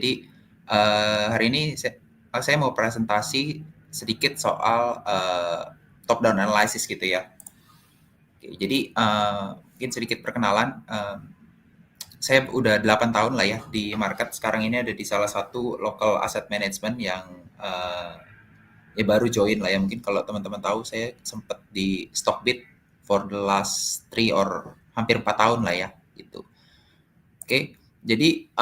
Jadi hari ini saya mau presentasi sedikit soal top down analysis gitu ya. Oke, jadi mungkin sedikit perkenalan. Saya udah 8 tahun lah ya di market. Sekarang ini ada di salah satu local asset management yang ya baru join lah ya. Mungkin kalau teman-teman tahu, saya sempat di Stockbit for the last 3 or hampir 4 tahun lah ya gitu. Oke, jadi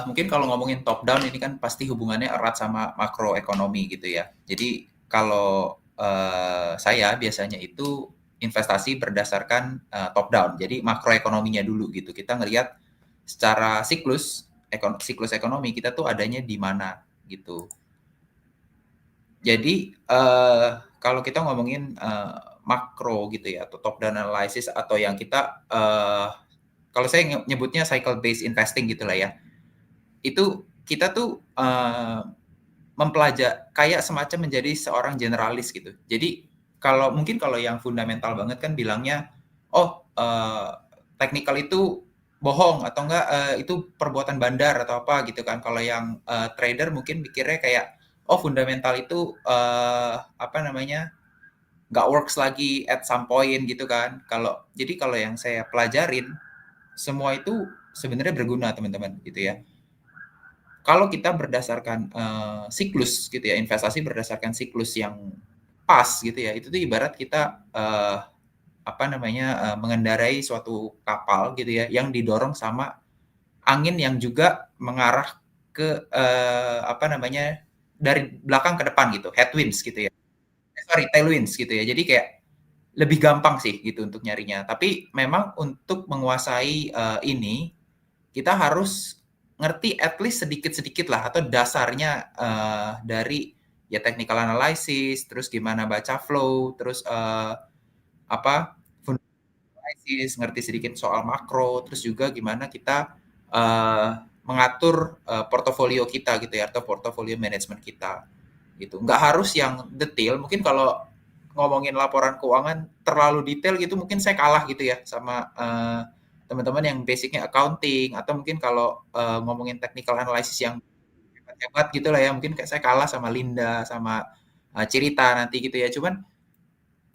mungkin kalau ngomongin top down ini kan pasti hubungannya erat sama makroekonomi gitu ya. Jadi kalau saya biasanya itu investasi berdasarkan top down. Jadi makroekonominya dulu gitu. Kita ngelihat secara siklus ekonomi kita tuh adanya di mana gitu. Jadi kalau kita ngomongin makro gitu ya, atau top down analysis, atau yang kita kalau saya nyebutnya cycle based investing gitulah ya. Itu kita tuh kayak semacam menjadi seorang generalis gitu. Jadi kalau yang fundamental banget kan bilangnya, oh technical itu bohong atau enggak itu perbuatan bandar atau apa gitu kan. Kalau yang trader mungkin pikirnya kayak, oh fundamental itu apa namanya, nggak works lagi at some point gitu kan. Kalau yang saya pelajarin, semua itu sebenarnya berguna teman-teman gitu ya. Kalau kita berdasarkan siklus gitu ya, investasi berdasarkan siklus yang pas gitu ya, itu tuh ibarat kita apa namanya, mengendarai suatu kapal gitu ya, yang didorong sama angin yang juga mengarah ke apa namanya, dari belakang ke depan gitu, headwinds gitu ya. Sorry, tailwinds gitu ya. Jadi kayak lebih gampang sih gitu untuk nyarinya. Tapi memang untuk menguasai ini, kita harus ngerti at least sedikit-sedikit lah atau dasarnya dari ya technical analysis, terus gimana baca flow, terus apa analysis, ngerti sedikit soal makro, terus juga gimana kita mengatur portofolio kita gitu ya, atau portofolio management kita gitu. Nggak harus yang detail, mungkin kalau ngomongin laporan keuangan terlalu detail gitu mungkin saya kalah gitu ya sama teman-teman yang basicnya accounting, atau mungkin kalau ngomongin technical analysis yang hebat-hebat gitu lah ya, mungkin kayak saya kalah sama Linda, sama Cirita nanti gitu ya. Cuman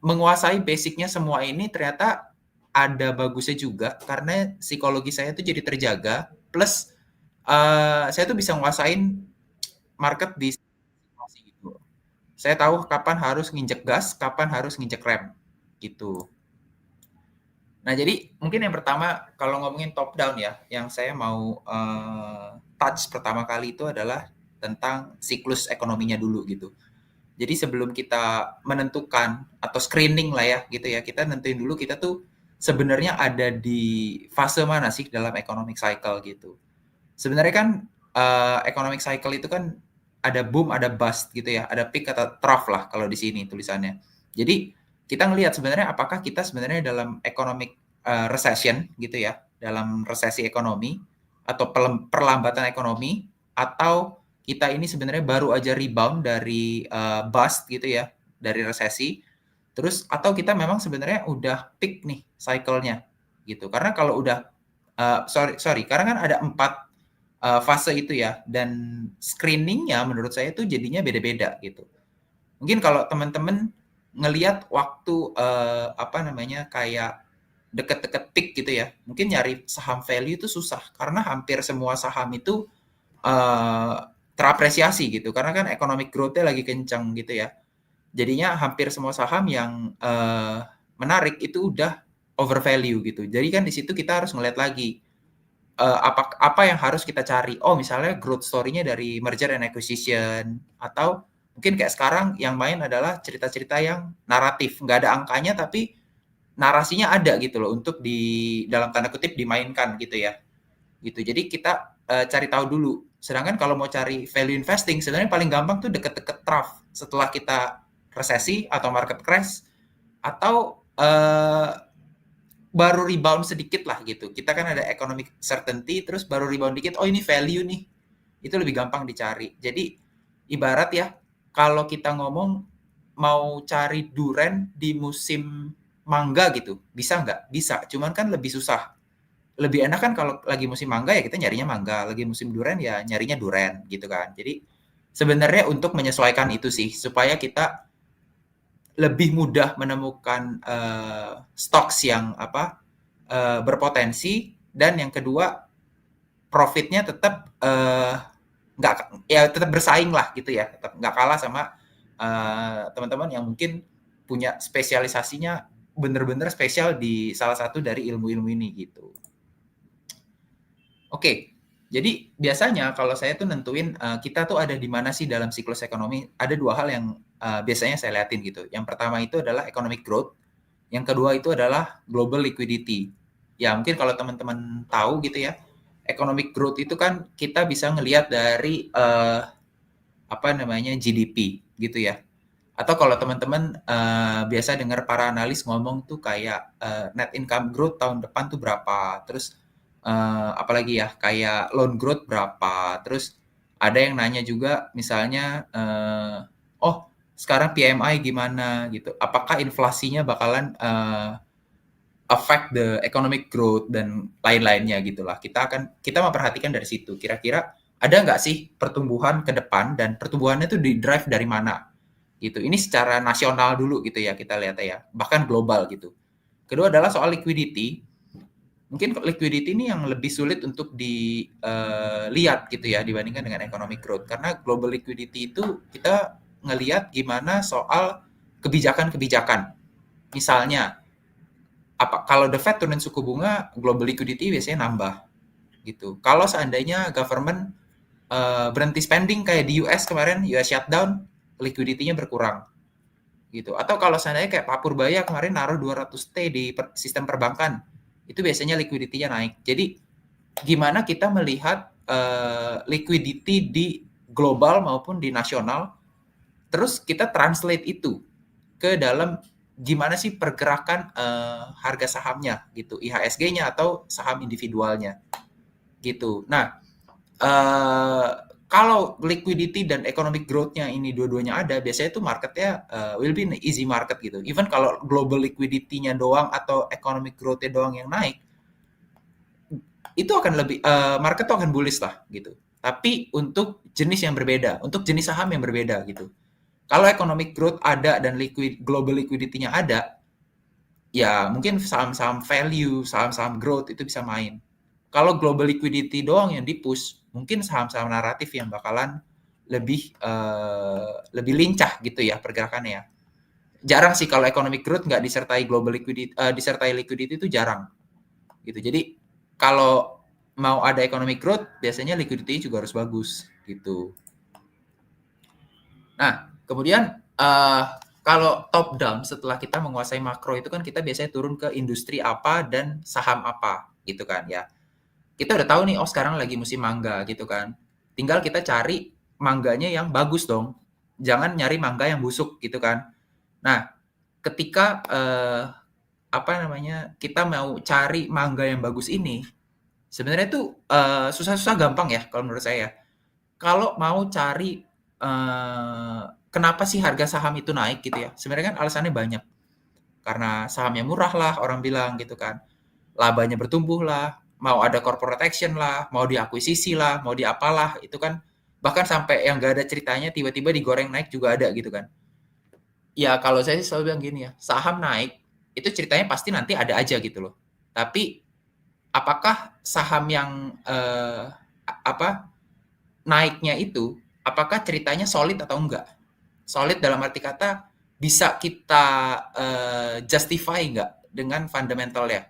menguasai basicnya semua ini ternyata ada bagusnya juga, karena psikologi saya tuh jadi terjaga, plus saya tuh bisa nguasain market di situasi gitu. Saya tahu kapan harus nginjek gas, kapan harus nginjek rem gitu. Nah, jadi mungkin yang pertama kalau ngomongin top down ya, yang saya mau touch pertama kali itu adalah tentang siklus ekonominya dulu gitu. Jadi sebelum kita menentukan atau screening lah ya gitu ya, kita nentuin dulu kita tuh sebenarnya ada di fase mana sih dalam economic cycle gitu. Sebenarnya kan economic cycle itu kan ada boom, ada bust gitu ya, ada peak atau trough lah kalau di sini tulisannya. Jadi kita ngelihat sebenarnya apakah kita sebenarnya dalam economic recession gitu ya, dalam resesi ekonomi atau perlambatan ekonomi, atau kita ini sebenarnya baru aja rebound dari bust gitu ya, dari resesi. Terus atau kita memang sebenarnya udah peak nih cycle-nya gitu. Karena kalau udah sorry, karena kan ada 4 fase itu ya, dan screening-nya menurut saya itu jadinya beda-beda gitu. Mungkin kalau teman-teman ngelihat waktu apa namanya, kayak deket-deket peak gitu ya, mungkin nyari saham value itu susah karena hampir semua saham itu eh, terapresiasi gitu, karena kan economic growth-nya lagi kencang gitu ya. Jadinya hampir semua saham yang menarik itu udah overvalue gitu. Jadi kan di situ kita harus ngeliat lagi apa yang harus kita cari. Oh, misalnya growth story-nya dari merger and acquisition, atau mungkin kayak sekarang yang main adalah cerita-cerita yang naratif, nggak ada angkanya tapi narasinya ada gitu loh untuk di dalam tanda kutip dimainkan gitu ya. Gitu. Jadi kita cari tahu dulu. Sedangkan kalau mau cari value investing sebenarnya paling gampang tuh deket-deket trough setelah kita resesi atau market crash, atau baru rebound sedikit lah gitu. Kita kan ada economic certainty, terus baru rebound dikit, oh ini value nih. Itu lebih gampang dicari. Jadi ibarat ya, kalau kita ngomong mau cari duren di musim mangga gitu, bisa nggak? Bisa, cuman kan lebih susah. lebih enak kan kalau lagi musim mangga ya kita nyarinya mangga, lagi musim duren ya nyarinya duren gitu kan. Jadi sebenarnya untuk menyesuaikan itu sih supaya kita lebih mudah menemukan stocks yang berpotensi, dan yang kedua profitnya tetap nggak ya tetap bersaing lah gitu ya, tetap nggak kalah sama teman-teman yang mungkin punya spesialisasinya bener-bener spesial di salah satu dari ilmu-ilmu ini gitu. Oke, jadi biasanya kalau saya tuh nentuin kita tuh ada di mana sih dalam siklus ekonomi, ada dua hal yang biasanya saya liatin gitu. Yang pertama itu adalah economic growth, yang kedua itu adalah global liquidity. Ya mungkin kalau teman-teman tahu gitu ya, economic growth itu kan kita bisa ngelihat dari GDP gitu ya. Atau kalau teman-teman biasa dengar para analis ngomong tuh kayak net income growth tahun depan tuh berapa, terus apalagi ya kayak loan growth berapa, terus ada yang nanya juga misalnya oh sekarang PMI gimana gitu, apakah inflasinya bakalan affect the economic growth dan lain-lainnya gitulah. Kita memperhatikan dari situ. Kira-kira ada nggak sih pertumbuhan ke depan, dan pertumbuhannya itu di drive dari mana gitu. Ini secara nasional dulu gitu ya kita lihat ya, bahkan global gitu. Kedua adalah soal liquidity. Mungkin liquidity ini yang lebih sulit untuk dilihat gitu ya dibandingkan dengan economic growth, karena global liquidity itu kita ngelihat gimana soal kebijakan-kebijakan. Misalnya kalau The Fed turunin suku bunga, global liquidity biasanya nambah gitu. Kalau seandainya government berhenti spending kayak di US kemarin, US shutdown, liquidity-nya berkurang gitu. Atau kalau seandainya kayak Pak Purbaya kemarin naruh 200T di sistem perbankan, itu biasanya liquidity-nya naik. Jadi gimana kita melihat liquidity di global maupun di nasional, terus kita translate itu ke dalam gimana sih pergerakan harga sahamnya gitu, IHSG-nya atau saham individualnya gitu. Nah, kalau liquidity dan economic growth-nya ini dua-duanya ada, biasanya itu marketnya will be an easy market gitu. Even kalau global liquidity-nya doang atau economic growth-nya doang yang naik, itu akan lebih market tuh akan bullish lah gitu. Tapi untuk jenis yang berbeda, untuk jenis saham yang berbeda gitu. Kalau economic growth ada dan global liquidity-nya ada, ya mungkin saham-saham value, saham-saham growth itu bisa main. Kalau global liquidity doang yang di-push, mungkin saham-saham naratif yang bakalan lebih lincah gitu ya pergerakannya ya. Jarang sih kalau economic growth nggak disertai global liquidity, disertai liquidity itu jarang gitu. Jadi kalau mau ada economic growth, biasanya liquidity juga harus bagus gitu. Nah, kemudian kalau top down setelah kita menguasai makro itu kan kita biasanya turun ke industri apa dan saham apa gitu kan ya. Kita udah tahu nih, oh sekarang lagi musim mangga gitu kan. Tinggal kita cari mangganya yang bagus dong. Jangan nyari mangga yang busuk gitu kan. Nah, ketika kita mau cari mangga yang bagus ini, sebenarnya tuh susah-susah gampang ya kalau menurut saya. Kalau mau cari kenapa sih harga saham itu naik gitu ya? Sebenarnya kan alasannya banyak. Karena sahamnya murah lah orang bilang gitu kan. Labanya bertumbuh lah, mau ada corporate action lah, mau diakuisisi lah, mau diapalah, itu kan bahkan sampai yang gak ada ceritanya tiba-tiba digoreng naik juga ada gitu kan. Ya kalau saya sih selalu bilang gini ya, saham naik itu ceritanya pasti nanti ada aja gitu loh. Tapi apakah saham yang naiknya itu, apakah ceritanya solid atau enggak? Solid dalam arti kata bisa kita justify enggak dengan fundamentalnya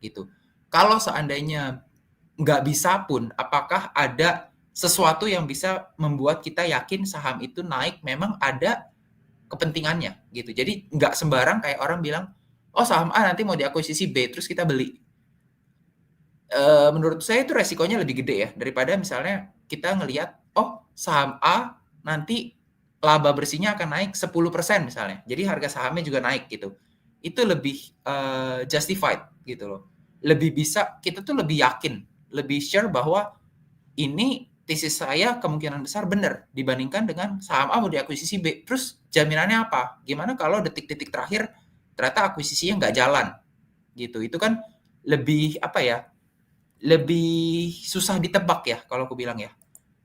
gitu. Kalau seandainya nggak bisa pun, apakah ada sesuatu yang bisa membuat kita yakin saham itu naik memang ada kepentingannya gitu. Jadi nggak sembarang kayak orang bilang, oh saham A nanti mau diakuisisi B, terus kita beli. Menurut saya itu resikonya lebih gede ya, daripada misalnya kita ngelihat, oh saham A nanti laba bersihnya akan naik 10% misalnya, jadi harga sahamnya juga naik gitu. Itu lebih justified gitu loh. Lebih bisa, kita tuh lebih yakin, lebih sure bahwa ini tesis saya kemungkinan besar benar dibandingkan dengan saham A mau diakuisisi B. Terus jaminannya apa? Gimana kalau detik-detik terakhir ternyata akuisisinya nggak jalan gitu. Itu kan lebih apa ya? lebih susah ditebak ya kalau aku bilang ya,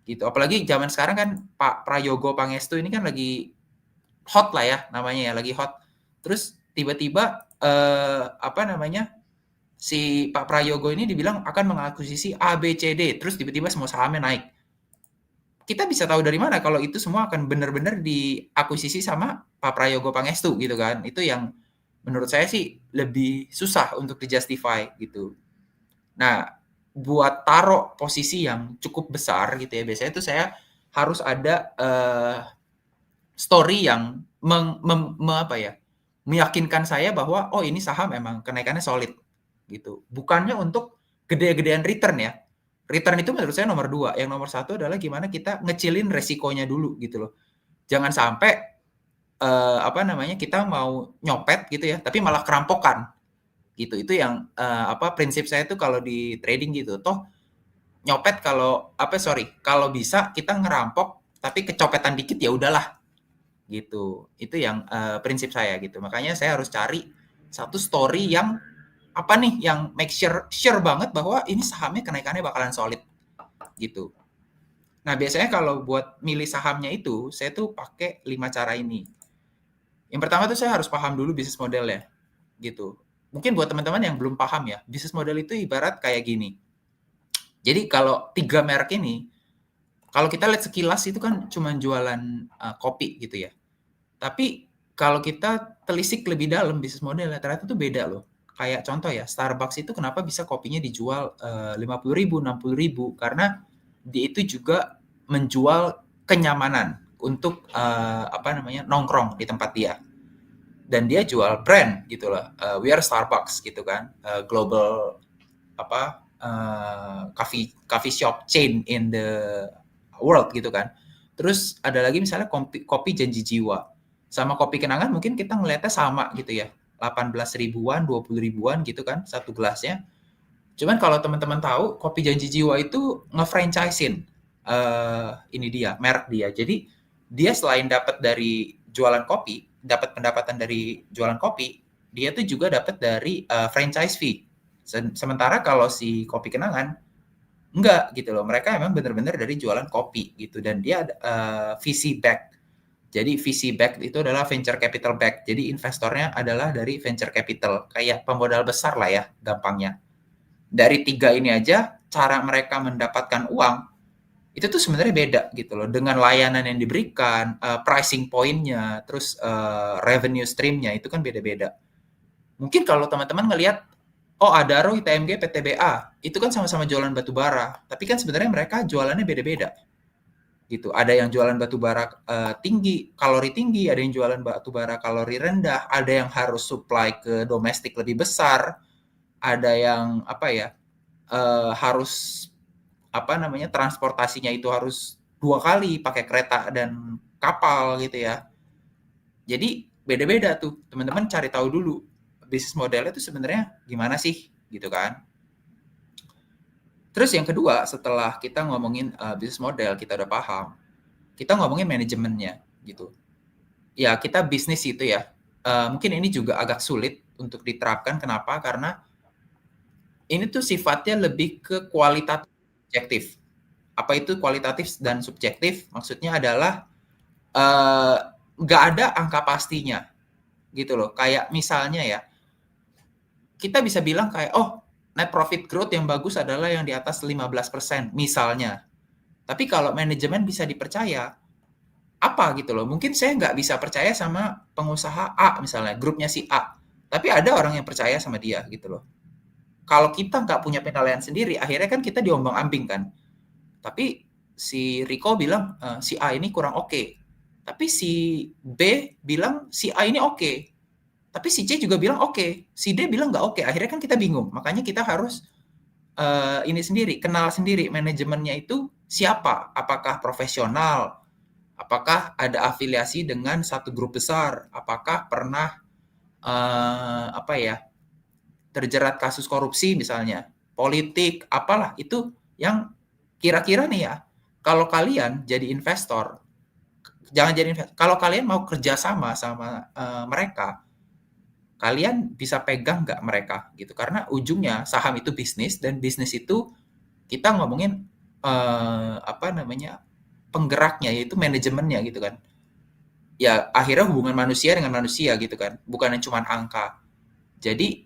gitu. Apalagi zaman sekarang kan Pak Prayogo Pangestu ini kan lagi hot lah ya namanya ya, lagi hot. Terus tiba-tiba, apa namanya, si Pak Prayogo ini dibilang akan mengakuisisi A, B, C, D, terus tiba-tiba semua sahamnya naik. Kita bisa tahu dari mana kalau itu semua akan benar-benar diakuisisi sama Pak Prayogo Pangestu gitu kan. Itu yang menurut saya sih lebih susah untuk di-justify gitu. Nah, buat taruh posisi yang cukup besar gitu ya, biasanya itu saya harus ada story yang apa ya, meyakinkan saya bahwa oh ini saham emang kenaikannya solid gitu. Bukannya untuk gede-gedean return ya. Return itu menurut saya nomor dua. Yang nomor satu adalah gimana kita ngecilin resikonya dulu gitu loh. Jangan sampai apa namanya kita mau nyopet gitu ya, tapi malah kerampokan gitu. Itu yang apa prinsip saya tuh kalau di trading gitu. Toh nyopet kalau apa sorry kalau bisa kita ngerampok tapi kecopetan dikit ya udahlah gitu. Itu yang prinsip saya gitu. Makanya saya harus cari satu story yang apa nih yang make sure banget bahwa ini sahamnya kenaikannya bakalan solid gitu. Nah, biasanya kalau buat milih sahamnya itu saya tuh pakai 5 cara ini. Yang pertama tuh saya harus paham dulu bisnis modelnya gitu. Mungkin buat teman-teman yang belum paham ya, bisnis model itu ibarat kayak gini. Jadi kalau tiga merek ini, kalau kita lihat sekilas itu kan cuma jualan kopi gitu ya. Tapi kalau kita telisik lebih dalam bisnis modelnya, ternyata itu beda loh. Kayak contoh ya, Starbucks itu kenapa bisa kopinya dijual 50.000, 60.000? Karena dia itu juga menjual kenyamanan untuk apa namanya nongkrong di tempat dia. Dan dia jual brand gitu loh. We are Starbucks gitu kan, global apa coffee shop chain in the world gitu kan. Terus ada lagi misalnya kopi janji jiwa sama kopi kenangan mungkin kita ngelihatnya sama gitu ya, 18 ribuan 20 ribuan gitu kan satu gelasnya. Cuman kalau teman-teman tahu kopi janji jiwa itu nge-franchise-in ini dia merek dia. Jadi dia selain dapat dari jualan kopi, dapat pendapatan dari jualan kopi, dia tuh juga dapat dari franchise fee. Sementara kalau si kopi kenangan enggak gitu loh. Mereka emang benar-benar dari jualan kopi gitu dan dia VC back. Jadi VC back itu adalah venture capital back. Jadi investornya adalah dari venture capital, kayak pemodal besar lah ya gampangnya. Dari tiga ini aja cara mereka mendapatkan uang itu tuh sebenarnya beda gitu loh dengan layanan yang diberikan, pricing point-nya, terus revenue stream-nya itu kan beda-beda. Mungkin kalau teman-teman ngelihat oh Adaro, ITMG, PTBA, itu kan sama-sama jualan batu bara, tapi kan sebenarnya mereka jualannya beda-beda. Gitu. Ada yang jualan batu bara tinggi, kalori tinggi, ada yang jualan batu bara kalori rendah, ada yang harus supply ke domestik lebih besar, ada yang apa ya harus apa namanya transportasinya itu harus 2 kali pakai kereta dan kapal gitu ya. Jadi beda-beda tuh teman-teman cari tahu dulu bisnis modelnya itu sebenarnya gimana sih gitu kan. Terus yang kedua setelah kita ngomongin bisnis model kita udah paham, kita ngomongin manajemennya gitu. Ya kita bisnis itu ya mungkin ini juga agak sulit untuk diterapkan. Kenapa? Karena ini tuh sifatnya lebih ke kualitatif subjektif. Apa itu kualitatif dan subjektif? Maksudnya adalah nggak ada angka pastinya gitu loh. Kayak misalnya ya, kita bisa bilang kayak, oh net profit growth yang bagus adalah yang di atas 15% misalnya. Tapi kalau manajemen bisa dipercaya, apa gitu loh. Mungkin saya nggak bisa percaya sama pengusaha A misalnya, grupnya si A. Tapi ada orang yang percaya sama dia gitu loh. Kalau kita nggak punya penilaian sendiri, akhirnya kan kita diombang-ambing kan. Tapi si Rico bilang si A ini kurang oke. Tapi si B bilang si A ini oke. Tapi si C juga bilang oke. Si D bilang nggak oke. Akhirnya kan kita bingung. Makanya kita harus ini sendiri, kenal sendiri manajemennya itu siapa. Apakah profesional? Apakah ada afiliasi dengan satu grup besar? Apakah pernah apa ya terjerat kasus korupsi misalnya, politik, apalah itu yang kira-kira nih ya, kalau kalian jadi investor, jangan jadi investor, kalau kalian mau kerjasama sama mereka, kalian bisa pegang nggak mereka gitu. Karena ujungnya saham itu bisnis dan bisnis itu kita ngomongin apa namanya penggeraknya yaitu manajemennya gitu kan. Ya akhirnya hubungan manusia dengan manusia gitu kan, bukan cuma angka. Jadi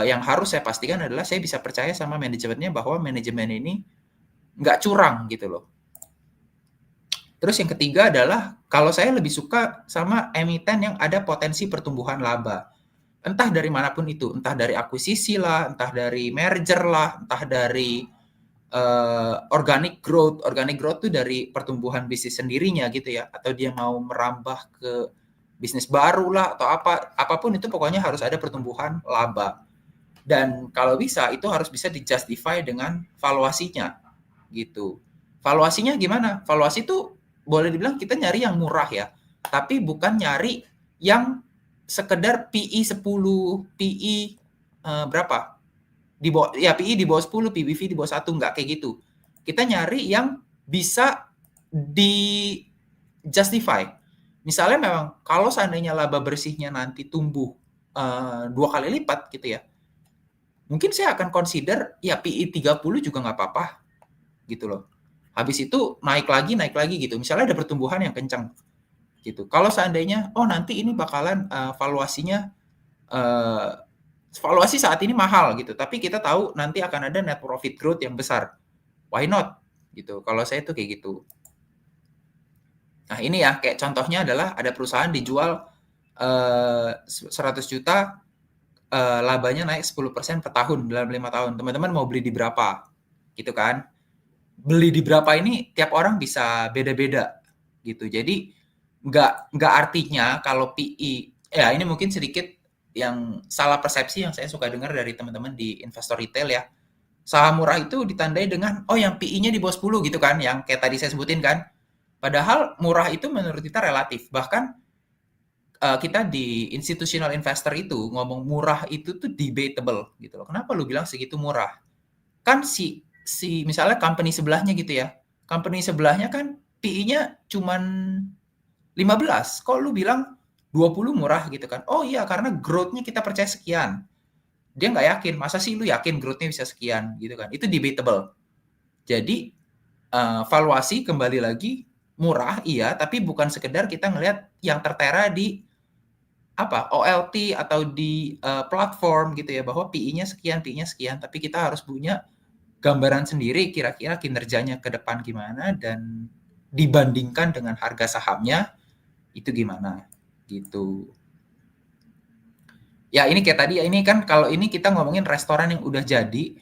yang harus saya pastikan adalah saya bisa percaya sama manajemennya bahwa manajemen ini nggak curang gitu loh. Terus yang ketiga adalah kalau saya lebih suka sama emiten yang ada potensi pertumbuhan laba. Entah dari manapun itu, entah dari akuisisi lah, entah dari merger lah, entah dari organic growth. Organic growth itu dari pertumbuhan bisnis sendirinya gitu ya, atau dia mau merambah ke bisnis baru lah atau apapun itu pokoknya harus ada pertumbuhan laba. Dan kalau bisa itu harus bisa dijustify dengan valuasinya gitu. Valuasinya gimana? Valuasi itu boleh dibilang kita nyari yang murah ya, tapi bukan nyari yang sekedar PI 10, PI berapa? Di bawah ya PI di bawah 10, PBV di bawah 1 enggak kayak gitu. Kita nyari yang bisa di justify. Misalnya memang kalau seandainya laba bersihnya nanti tumbuh 2 kali lipat gitu ya, mungkin saya akan consider ya PI 30 juga nggak apa-apa gitu loh. Habis itu naik lagi gitu. Misalnya ada pertumbuhan yang kencang gitu. Kalau seandainya oh nanti ini bakalan valuasinya uh, valuasi saat ini mahal gitu, tapi kita tahu nanti akan ada net profit growth yang besar. Why not? Gitu. Kalau saya tuh kayak gitu. Nah, ini ya kayak contohnya adalah ada perusahaan dijual 100 juta labanya naik 10% per tahun dalam 5 tahun. Teman-teman mau beli di berapa? Gitu kan? Beli di berapa ini tiap orang bisa beda-beda gitu. Jadi nggak artinya kalau PI ya ini mungkin sedikit yang salah persepsi yang saya suka dengar dari teman-teman di investor retail ya. Saham murah itu ditandai dengan oh yang PI-nya di bawah 10 gitu kan, yang kayak tadi saya sebutin kan. Padahal murah itu menurut kita relatif. Bahkan kita di institutional investor itu ngomong murah itu tuh debatable gitu loh. Kenapa lu bilang segitu murah? Kan si misalnya company sebelahnya gitu ya. Company sebelahnya kan PI-nya cuman 15. Kok lu bilang 20 murah gitu kan? Oh iya karena growth-nya kita percaya sekian. Dia nggak yakin. Masa sih lu yakin growth-nya bisa sekian gitu kan? Itu debatable. Jadi valuasi kembali lagi murah iya, tapi bukan sekedar kita ngelihat yang tertera di apa OLT atau di platform gitu ya bahwa PI-nya sekian, PI-nya sekian, tapi kita harus punya gambaran sendiri kira-kira kinerjanya ke depan gimana dan dibandingkan dengan harga sahamnya itu gimana gitu. Ya ini kayak tadi ya ini kan kalau ini kita ngomongin restoran yang udah jadi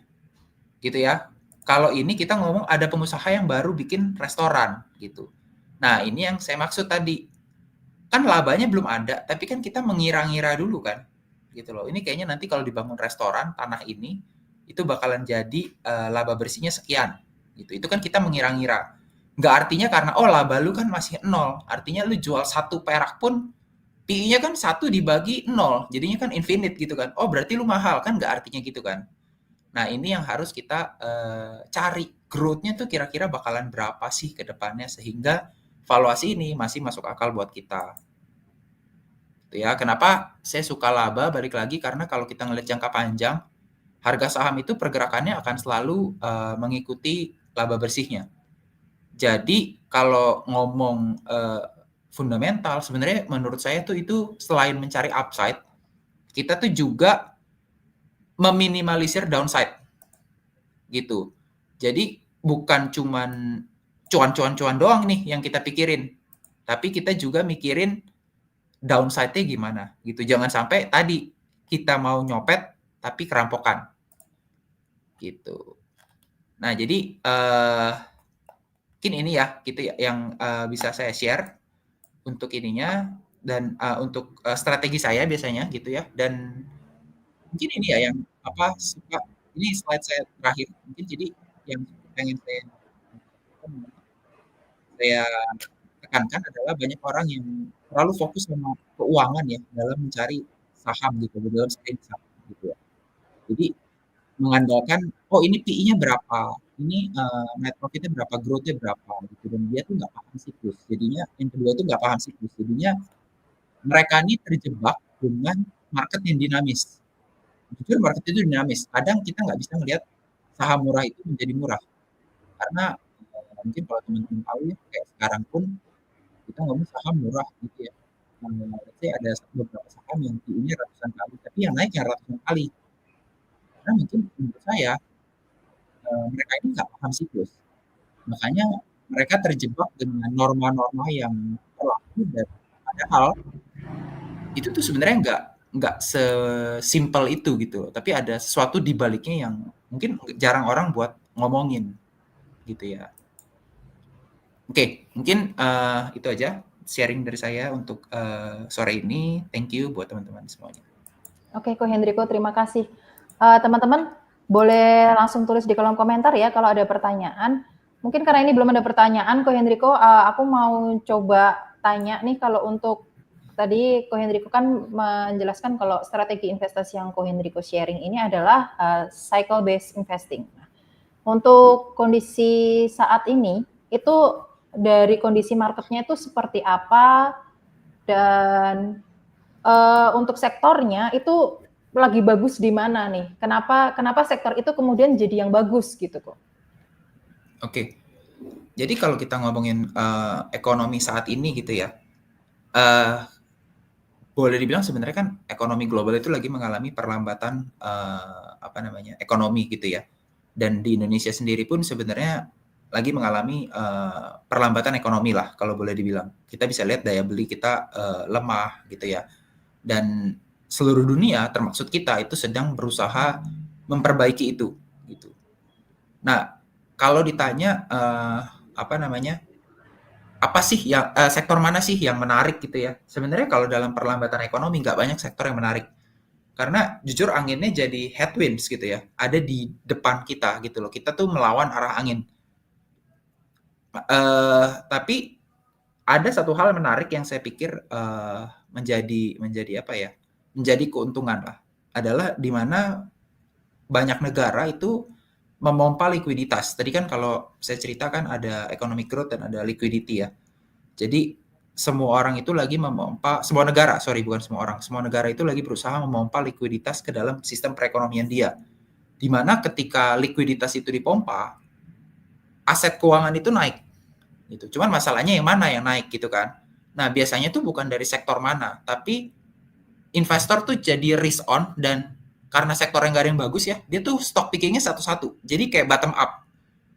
gitu ya. Kalau ini kita ngomong ada pengusaha yang baru bikin restoran gitu. Nah, ini yang saya maksud tadi. Kan labanya belum ada, tapi kan kita mengira-ngira dulu kan. Gitu loh. Ini kayaknya nanti kalau dibangun restoran tanah ini itu bakalan jadi laba bersihnya sekian gitu. Itu kan kita mengira-ngira. Nggak artinya karena oh laba lu kan masih nol, artinya lu jual 1 perak pun PI-nya kan 1 dibagi nol, jadinya kan infinite gitu kan. Oh berarti lu mahal kan nggak artinya gitu kan. Nah, ini yang harus kita cari growth-nya tuh kira-kira bakalan berapa sih ke depannya sehingga valuasi ini masih masuk akal buat kita. Gitu ya. Kenapa saya suka laba balik lagi karena kalau kita ngelihat jangka panjang, harga saham itu pergerakannya akan selalu mengikuti laba bersihnya. Jadi kalau ngomong fundamental sebenarnya menurut saya tuh itu selain mencari upside, kita tuh juga meminimalisir downside gitu. Jadi bukan cuman cuan-cuan-cuan doang nih yang kita pikirin, tapi kita juga mikirin downside-nya gimana gitu. Jangan sampai tadi kita mau nyopet tapi kerampokan gitu. Nah jadi mungkin ini ya gitu ya yang bisa saya share untuk ininya dan untuk strategi saya biasanya gitu ya dan mungkin ini ya yang apa suka ini slide saya terakhir mungkin jadi yang pengen saya tekankan adalah banyak orang yang terlalu fokus sama keuangan ya dalam mencari saham gitu dalam screen saham gitu ya. Jadi mengandalkan oh ini PI-nya berapa, ini net profit-nya berapa, growth-nya berapa gitu dan dia tuh nggak paham siklus. Jadinya yang kedua tuh nggak paham siklus. Jadinya mereka ini terjebak dengan market yang dinamis. Jujur market itu dinamis. Kadang kita nggak bisa melihat saham murah itu menjadi murah. Karena mungkin kalau teman-teman tahu ya, kayak sekarang pun kita ngomong saham murah gitu ya. Let's say ada beberapa saham yang PE-nya ratusan kali, tapi yang naik yang ratusan kali. Karena mungkin menurut saya mereka ini nggak paham siklus. Makanya mereka terjebak dengan norma-norma yang berlaku dan padahal itu tuh sebenarnya nggak sesimpel itu gitu, tapi ada sesuatu di baliknya yang mungkin jarang orang buat ngomongin gitu ya. Oke, mungkin itu aja sharing dari saya untuk sore ini. Thank you buat teman-teman semuanya. Oke, Ko Hendriko, terima kasih. Teman-teman boleh langsung tulis di kolom komentar ya kalau ada pertanyaan. Mungkin karena ini belum ada pertanyaan, Ko Hendriko, aku mau coba tanya nih kalau untuk tadi Ko Hendriko kan menjelaskan kalau strategi investasi yang Ko Hendriko sharing ini adalah cycle based investing. Untuk kondisi saat ini itu dari kondisi marketnya itu seperti apa dan untuk sektornya itu lagi bagus di mana nih? Kenapa sektor itu kemudian jadi yang bagus gitu kok? Oke, jadi kalau kita ngomongin ekonomi saat ini gitu ya, boleh dibilang sebenarnya kan ekonomi global itu lagi mengalami perlambatan apa namanya ekonomi gitu ya. Dan di Indonesia sendiri pun sebenarnya lagi mengalami perlambatan ekonomi lah kalau boleh dibilang. Kita bisa lihat daya beli kita lemah gitu ya. Dan seluruh dunia termasuk kita itu sedang berusaha memperbaiki itu gitu. Nah, kalau ditanya apa namanya? Apa sih yang sektor mana sih yang menarik gitu ya? Sebenarnya kalau dalam perlambatan ekonomi nggak banyak sektor yang menarik. Karena jujur anginnya jadi headwinds gitu ya. Ada di depan kita gitu loh. Kita tuh melawan arah angin. Tapi ada satu hal menarik yang saya pikir menjadi apa ya? Menjadi keuntungan lah. Adalah di mana banyak negara itu memompa likuiditas. Tadi kan kalau saya ceritakan ada economic growth dan ada liquidity ya. Jadi semua orang itu lagi memompa, semua negara, sorry bukan semua orang, semua negara itu lagi berusaha memompa likuiditas ke dalam sistem perekonomian dia. Di mana ketika likuiditas itu dipompa, aset keuangan itu naik. Gitu. Cuman masalahnya yang mana yang naik gitu kan. Nah biasanya itu bukan dari sektor mana, tapi investor tuh jadi risk on dan karena sektor yang gak ada yang bagus ya, dia tuh stock pickingnya satu-satu. Jadi kayak bottom up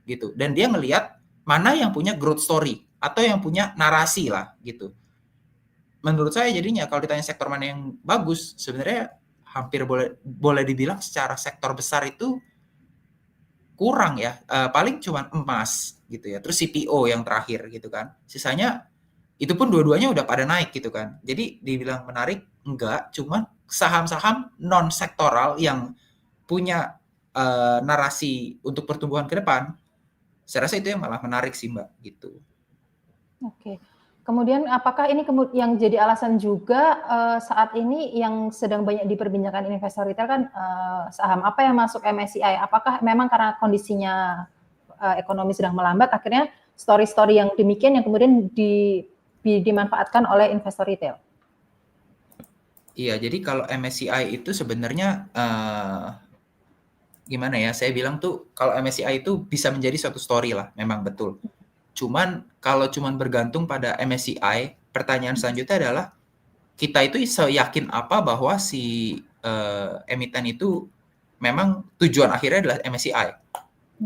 gitu. Dan dia ngelihat mana yang punya growth story atau yang punya narasi lah gitu. Menurut saya jadinya kalau ditanya sektor mana yang bagus, sebenarnya hampir boleh dibilang secara sektor besar itu kurang ya. Paling cuma emas gitu ya. Terus CPO yang terakhir gitu kan. Sisanya itu pun dua-duanya udah pada naik gitu kan. Jadi dibilang menarik enggak, cuma saham-saham non sektoral yang punya narasi untuk pertumbuhan ke depan, saya rasa itu yang malah menarik sih Mbak gitu. Oke. Kemudian apakah ini yang jadi alasan juga saat ini yang sedang banyak diperbincangkan investor retail kan saham apa yang masuk MSCI? Apakah memang karena kondisinya ekonomi sedang melambat akhirnya story-story yang demikian yang kemudian dimanfaatkan oleh investor retail? Iya, jadi kalau MSCI itu sebenarnya gimana ya? Saya bilang tuh kalau MSCI itu bisa menjadi suatu story lah, memang betul. Cuman kalau cuman bergantung pada MSCI, pertanyaan selanjutnya adalah kita itu yakin apa bahwa si emiten itu memang tujuan akhirnya adalah MSCI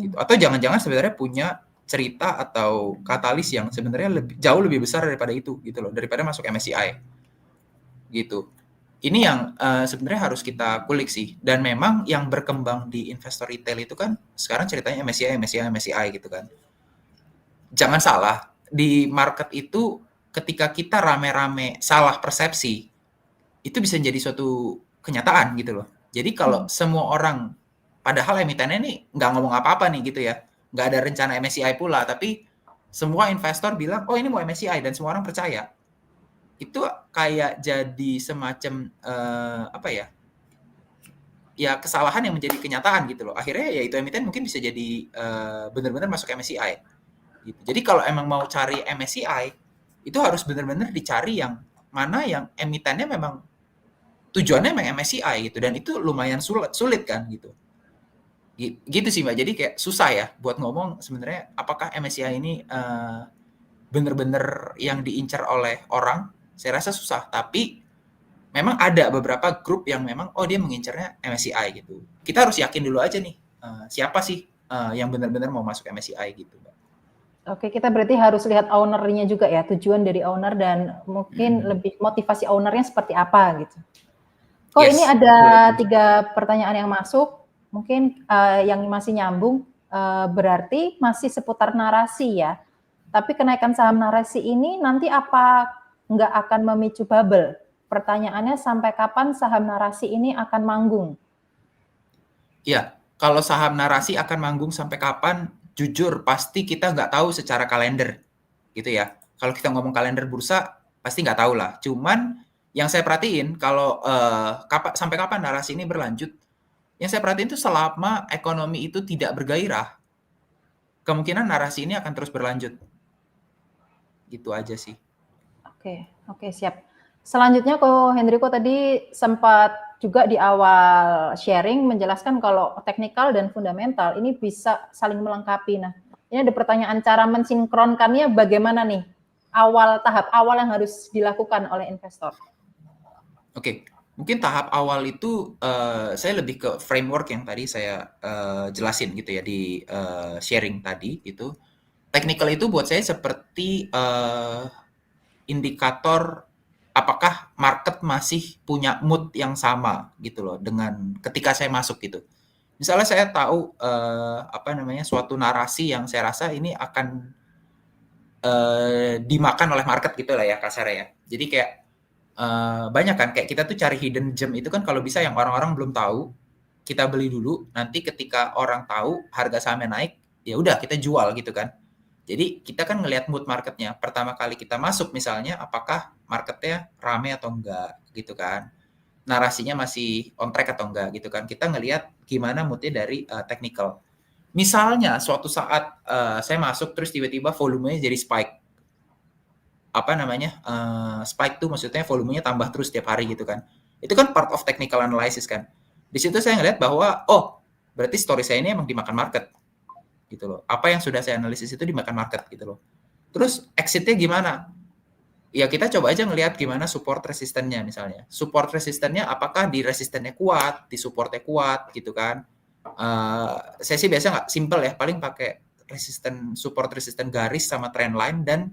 gitu. Atau jangan-jangan sebenarnya punya cerita atau katalis yang sebenarnya jauh lebih besar daripada itu gitu loh, daripada masuk MSCI gitu. Ini yang sebenarnya harus kita kulik sih. Dan memang yang berkembang di investor retail itu kan sekarang ceritanya MSCI, MSCI, MSCI gitu kan. Jangan salah, di market itu ketika kita rame-rame salah persepsi, itu bisa jadi suatu kenyataan gitu loh. Jadi kalau semua orang, padahal emitennya nih nggak ngomong apa-apa nih gitu ya, nggak ada rencana MSCI pula, tapi semua investor bilang, oh ini mau MSCI, dan semua orang percaya. Itu kayak jadi semacam apa ya? Ya kesalahan yang menjadi kenyataan gitu loh. Akhirnya ya itu emiten mungkin bisa jadi benar-benar masuk MSCI. Gitu. Jadi kalau emang mau cari MSCI, itu harus benar-benar dicari yang mana yang emitennya memang tujuannya memang MSCI gitu, dan itu lumayan sulit kan gitu. Gitu sih Mbak, jadi kayak susah ya buat ngomong sebenarnya apakah MSCI ini bener-bener yang diincar oleh orang, saya rasa susah. Tapi memang ada beberapa grup yang memang dia mengincarnya MSCI gitu. Kita harus yakin dulu aja nih siapa sih yang benar-benar mau masuk MSCI gitu Mbak. Oke, kita berarti harus lihat owner-nya juga ya, tujuan dari owner dan mungkin lebih motivasi owner-nya seperti apa gitu. Kok ini Yes, ada betul. 3 pertanyaan yang masuk, mungkin yang masih nyambung, berarti masih seputar narasi ya. Tapi kenaikan saham narasi ini nanti apa nggak akan memicu bubble? Pertanyaannya sampai kapan saham narasi ini akan manggung? Ya, kalau saham narasi akan manggung sampai kapan, jujur pasti kita nggak tahu secara kalender gitu ya. Kalau kita ngomong kalender bursa, pasti nggak tahu lah. Cuman yang saya perhatiin kalau sampai kapan narasi ini berlanjut, yang saya perhatiin itu selama ekonomi itu tidak bergairah, kemungkinan narasi ini akan terus berlanjut. Gitu aja sih. Oke, siap. Selanjutnya Ko Hendriko tadi sempat juga di awal sharing menjelaskan kalau teknikal dan fundamental ini bisa saling melengkapi. Nah, ini ada pertanyaan cara mensinkronkannya bagaimana nih? Tahap awal yang harus dilakukan oleh investor. Oke, mungkin tahap awal itu saya lebih ke framework yang tadi saya jelasin gitu ya di sharing tadi itu. Technical itu buat saya seperti indikator apakah market masih punya mood yang sama gitu loh dengan ketika saya masuk gitu. Misalnya saya tahu suatu narasi yang saya rasa ini akan dimakan oleh market gitu lah ya kasarnya ya. Jadi kayak banyak kan kayak kita tuh cari hidden gem itu kan kalau bisa yang orang-orang belum tahu, kita beli dulu, nanti ketika orang tahu harga sahamnya naik, ya udah kita jual gitu kan. Jadi kita kan ngelihat mood marketnya. Pertama kali kita masuk misalnya, apakah marketnya rame atau enggak gitu kan. Narasinya masih on track atau enggak gitu kan. Kita ngelihat gimana moodnya dari technical. Misalnya suatu saat saya masuk terus tiba-tiba volumenya jadi spike. Spike tuh maksudnya volumenya tambah terus setiap hari gitu kan. Itu kan part of technical analysis kan. Di situ saya ngelihat bahwa berarti story saya ini emang dimakan market gitu loh. Apa yang sudah saya analisis itu dimakan market gitu loh. Terus exitnya gimana? Ya kita coba aja ngelihat gimana support resistennya misalnya. Support resistennya apakah di resistennya kuat, di supportnya kuat gitu kan. Saya sih biasa nggak simple ya, paling pakai support resisten garis sama trend line dan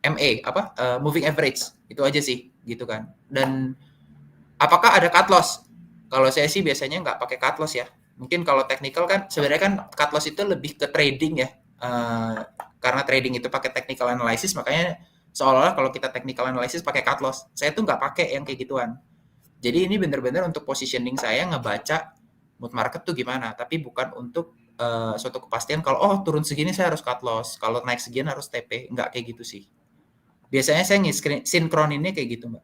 MA moving average itu aja sih gitu kan. Dan apakah ada cut loss? Kalau saya sih biasanya nggak pakai cut loss ya. Mungkin kalau technical kan sebenarnya kan cut loss itu lebih ke trading ya. Karena trading itu pakai technical analysis, makanya seolah-olah kalau kita technical analysis pakai cut loss. Saya tuh nggak pakai yang kayak gituan. Jadi ini benar-benar untuk positioning saya ngebaca mood market tuh gimana, tapi bukan untuk suatu kepastian kalau turun segini saya harus cut loss, kalau naik segini harus TP, nggak kayak gitu sih. Biasanya saya sinkroninnya kayak gitu Mbak.